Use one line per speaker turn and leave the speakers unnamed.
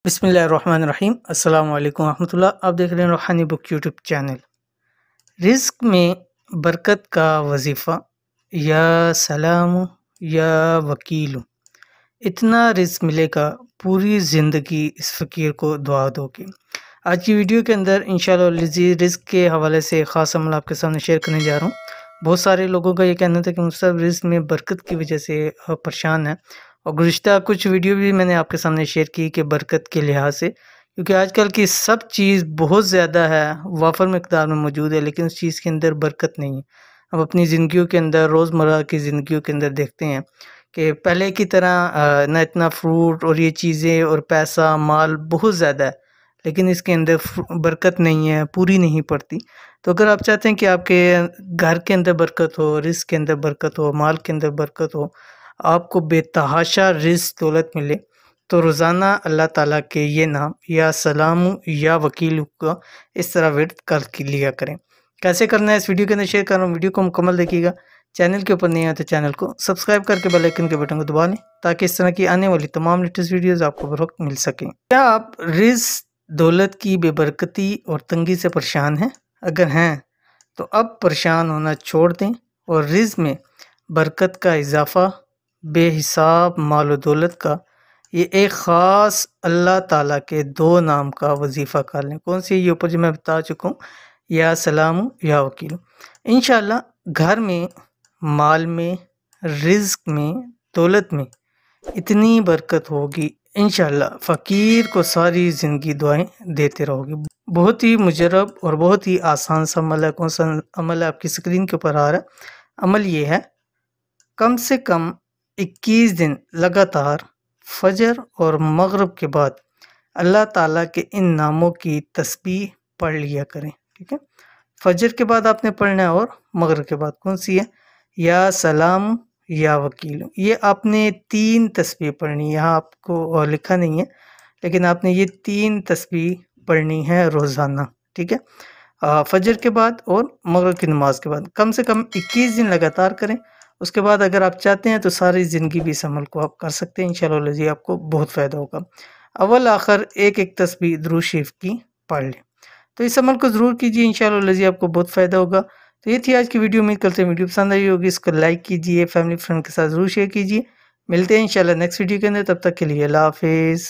बिस्मिल्लाहिर्रहमानिर्रहीम अस्सलाम वालेकुम रहमतुल्लाह। आप देख रहे हैं रूहानी बुक यूट्यूब चैनल। रिज़्क में बरकत का वजीफ़ा, या सलाम या वकील, इतना रिज़्क मिलेगा पूरी ज़िंदगी इस फ़कीर को दुआ दोगे। आज की वीडियो के अंदर इंशाअल्लाह रिज़्क के हवाले से ख़ास अमल आपके सामने शेयर करने जा रहा हूँ। बहुत सारे लोगों का ये कहना था कि मुझसे रिज़्क में बरकत की वजह से परेशान है, और गुज़िश्ता कुछ वीडियो भी मैंने आपके सामने शेयर की कि बरकत के लिहाज से, क्योंकि आजकल की सब चीज़ बहुत ज़्यादा है, वाफर मकदार में मौजूद है, लेकिन उस चीज़ के अंदर बरकत नहीं है। हम अपनी ज़िंदगियों के अंदर, रोज़मर्रा की ज़िंदगियों के अंदर देखते हैं कि पहले की तरह ना इतना फ्रूट और ये चीज़ें और पैसा माल बहुत ज़्यादा है, लेकिन इसके अंदर बरकत नहीं है, पूरी नहीं पड़ती। तो अगर आप चाहते हैं कि आपके घर के अंदर बरकत हो, रिज़्क के अंदर बरकत हो, माल के अंदर बरकत हो, आपको बेतहाशा रिज़्क दौलत मिले, तो रोज़ाना अल्लाह ताला के ये नाम या सलाम या वकील का इस तरह विर्द कर लिया करें। कैसे करना है इस वीडियो के अंदर शेयर कर रहा हूँ, वीडियो को मुकम्मल देखिएगा। चैनल के ऊपर नहीं आए तो चैनल को सब्सक्राइब करके बेल आइकन के बटन को दबा लें, ताकि इस तरह की आने वाली तमाम लेटेस्ट वीडियोज़ आपको बर वक्त मिल सकें। क्या आप रिज़्क दौलत की बेबरकती और तंगी से परेशान हैं? अगर हैं तो अब परेशान होना छोड़ दें और रिज़्क में बरकत का इजाफ़ा, बेहिसाब माल और दौलत का ये एक ख़ास अल्लाह ताला के 2 नाम का वजीफ़ा कर लें। कौन सी? ये ऊपर जो मैं बता चुका हूँ, या सलाम या वकील। इंशाअल्लाह घर में, माल में, रिज़्क में, दौलत में इतनी बरकत होगी, इंशाअल्लाह फ़कीर को सारी ज़िंदगी दुआएं देते रहोगे। बहुत ही मुजरब और बहुत ही आसान सा अमल है। कौन सा अमल है? आपकी स्क्रीन के ऊपर आ रहा है। अमल ये है, कम से कम 21 दिन लगातार फजर और मगरिब के बाद अल्लाह ताला के इन नामों की तस्बीह पढ़ लिया करें। ठीक है, फजर के बाद आपने पढ़ना है और मगरिब के बाद। कौन सी है? या सलाम या वकील। ये आपने 3 तस्बीह पढ़नी है, यहाँ आपको लिखा नहीं है, लेकिन आपने ये 3 तस्बीह पढ़नी है रोज़ाना। ठीक है, फजर के बाद और मगरिब की नमाज के बाद कम से कम 21 दिन लगातार करें। उसके बाद अगर आप चाहते हैं तो सारी ज़िंदगी भी इस अमल को आप कर सकते हैं। इंशाअल्लाह जी आपको बहुत फ़ायदा होगा। अव्वल आखिर एक-एक तस्बीह दुरूद शरीफ की पढ़ लें। तो इस अमल को ज़रूर कीजिए, इंशाअल्लाह जी आपको बहुत फ़ायदा होगा। तो ये थी आज की वीडियो। उम्मीद करते हैं वीडियो पसंद आई होगी। इसको लाइक कीजिए, फैमिली फ्रेंड के साथ ज़रूर शेयर कीजिए। मिलते हैं इंशाअल्लाह नेक्स्ट वीडियो के अंदर, तब तक के लिए अल्लाह हाफ़िज़।